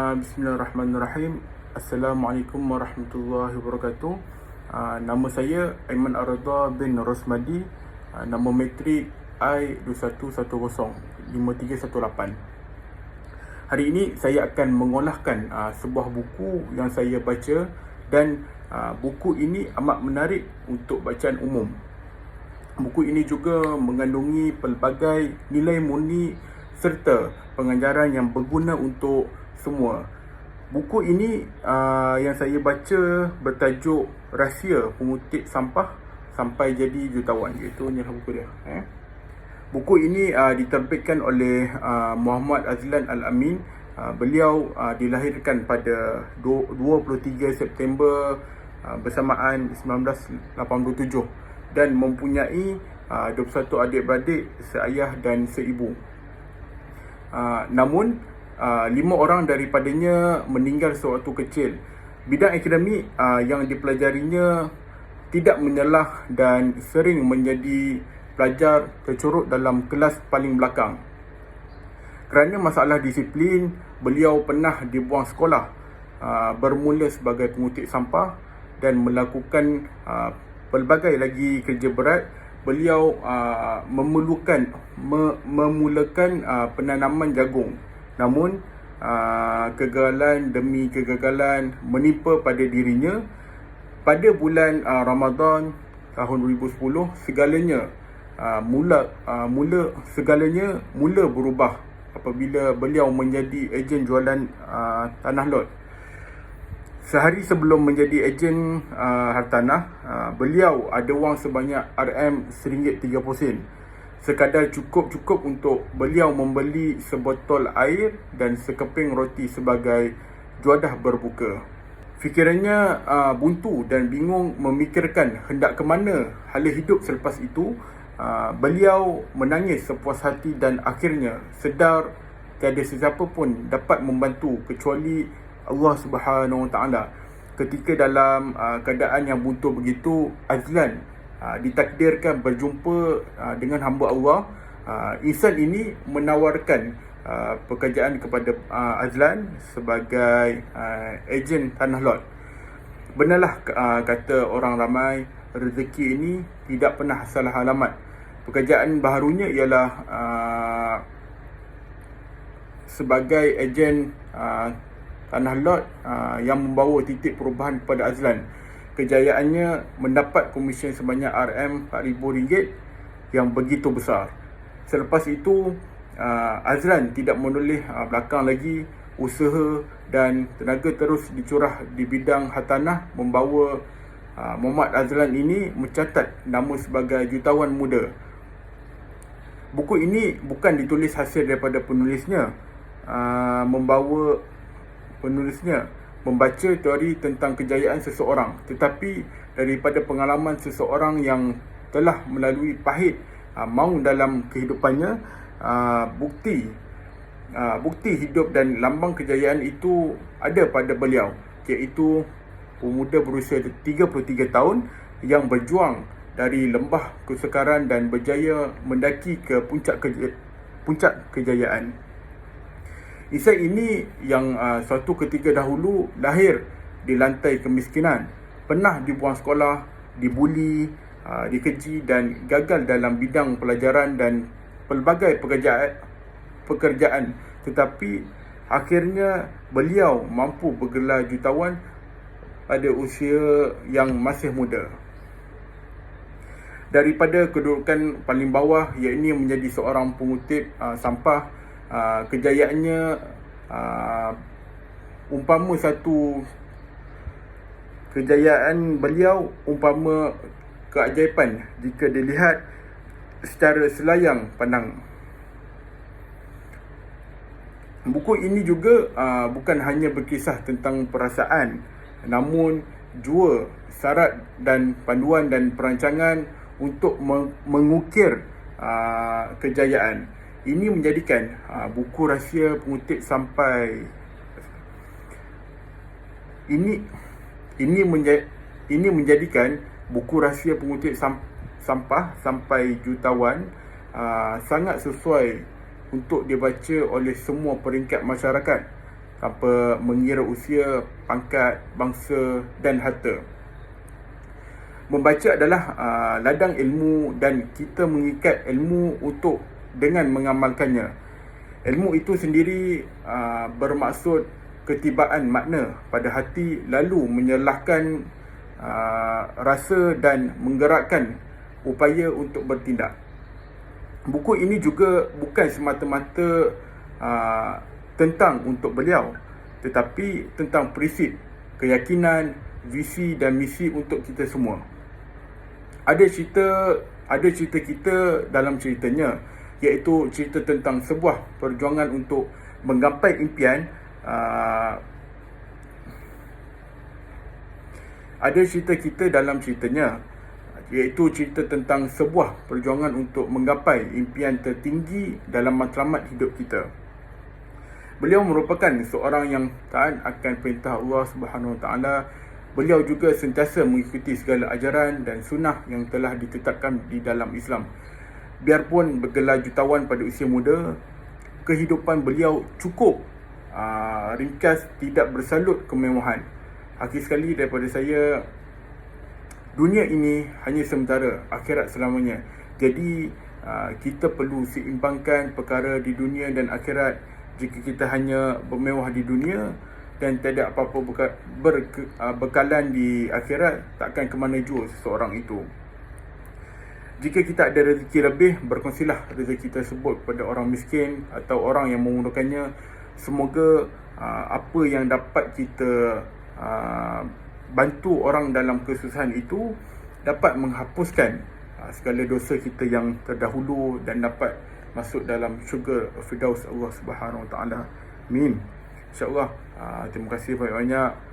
Bismillahirrahmanirrahim. Assalamualaikum warahmatullahi wabarakatuh. Nama saya Aiman Arada bin Rosmadi. Nama matrik I21105318. Hari ini saya akan mengolahkan sebuah buku yang saya baca, dan buku ini amat menarik untuk bacaan umum. Buku ini juga mengandungi pelbagai nilai murni serta pengajaran yang berguna untuk semua. Buku ini yang saya baca bertajuk Rahsia Pengutip Sampah Sampai Jadi Jutawan, iaitu inilah buku dia. Buku ini diterbitkan oleh Muhammad Azlan Al-Amin. Beliau dilahirkan pada 23 September bersamaan 1987 dan mempunyai 21 adik-beradik, seayah dan seibu. Namun 5 orang daripadanya meninggal sewaktu kecil. Bidang akademik yang dipelajarinya tidak menyelah dan sering menjadi pelajar tercorot dalam kelas paling belakang. Kerana masalah disiplin, beliau pernah dibuang sekolah, bermula sebagai pengutip sampah dan melakukan pelbagai lagi kerja berat. Beliau memulakan penanaman jagung. Namun kegagalan demi kegagalan menimpa pada dirinya. Pada bulan Ramadan tahun 2010, segalanya mula berubah apabila beliau menjadi ejen jualan tanah lot. Sehari sebelum menjadi ejen hartanah, beliau ada wang sebanyak RM1.30 sekadar cukup untuk beliau membeli sebotol air dan sekeping roti sebagai juadah berbuka. Fikirannya buntu dan bingung memikirkan hendak ke mana hala hidup selepas itu. Beliau menangis sepuas hati dan akhirnya sedar tiada sesiapa pun dapat membantu kecuali Allah Subhanahu Wa Taala. Ketika dalam keadaan yang buntu begitu, Azlan ditakdirkan berjumpa dengan hamba Allah. Insan ini menawarkan pekerjaan kepada Azlan sebagai ejen tanah lot. Benarlah kata orang ramai, rezeki ini tidak pernah salah alamat. Pekerjaan baharunya ialah sebagai ejen tanah lot yang membawa titik perubahan kepada Azlan. Kejayaannya mendapat komisen sebanyak RM4,000 yang begitu besar. Selepas itu, Azlan tidak menoleh belakang lagi. Usaha dan tenaga terus dicurah di bidang hartanah, membawa Muhammad Azlan ini mencatat nama sebagai jutawan muda. Buku ini bukan ditulis hasil daripada penulisnya. Penulisnya membaca teori tentang kejayaan seseorang, tetapi daripada pengalaman seseorang yang telah melalui pahit maut dalam kehidupannya. Bukti hidup dan lambang kejayaan itu ada pada beliau, iaitu pemuda berusia 33 tahun yang berjuang dari lembah kesukaran dan berjaya mendaki ke puncak kejayaan. Insan ini yang suatu ketika dahulu lahir di lantai kemiskinan, pernah dibuang sekolah, dibuli, dikeji dan gagal dalam bidang pelajaran dan pelbagai pekerjaan, tetapi akhirnya beliau mampu bergelar jutawan pada usia yang masih muda. Daripada kedudukan paling bawah, iaitu menjadi seorang pengutip sampah, kejayaannya umpama satu kejayaan beliau umpama keajaiban jika dilihat secara selayang pandang. Buku ini juga bukan hanya berkisah tentang perasaan, namun jua syarat dan panduan dan perancangan untuk mengukir kejayaan. Ini menjadikan buku Rahsia Pengutip Sampai ini menjadikan buku Rahsia Pengutip Sampah Sampai Jutawan sangat sesuai untuk dibaca oleh semua peringkat masyarakat. tanpa mengira usia, pangkat, bangsa dan harta. Membaca adalah ladang ilmu dan kita mengikat ilmu dengan mengamalkannya. Ilmu itu sendiri bermaksud ketibaan makna pada hati, lalu menyerlahkan rasa dan menggerakkan upaya untuk bertindak. Buku ini juga bukan semata-mata tentang untuk beliau, tetapi tentang prinsip, keyakinan, visi dan misi untuk kita semua. Ada cerita kita dalam ceritanya, iaitu cerita tentang sebuah perjuangan untuk menggapai impian. Ada cerita kita dalam ceritanya, iaitu cerita tentang sebuah perjuangan untuk menggapai impian tertinggi dalam matlamat hidup kita. Beliau merupakan seorang yang taat akan perintah Allah Subhanahu Wa Taala. Beliau juga sentiasa mengikuti segala ajaran dan sunnah yang telah ditetapkan di dalam Islam. Biarpun bergelar jutawan pada usia muda, kehidupan beliau cukup ringkas, tidak bersalut kemewahan. Akhir sekali daripada saya, dunia ini hanya sementara, akhirat selamanya. Jadi kita perlu seimbangkan perkara di dunia dan akhirat. Jika kita hanya bermewah di dunia dan tidak apa-apa bekalan di akhirat, takkan ke mana jua seseorang itu. Jika kita ada rezeki lebih, berkongsilah rezeki tersebut kepada orang miskin atau orang yang memerlukannya. Semoga apa yang dapat kita bantu orang dalam kesusahan itu dapat menghapuskan segala dosa kita yang terdahulu dan dapat masuk dalam syurga Firdaus Allah Subhanahu Wa Taala. Amin. InsyaAllah. Terima kasih banyak-banyak.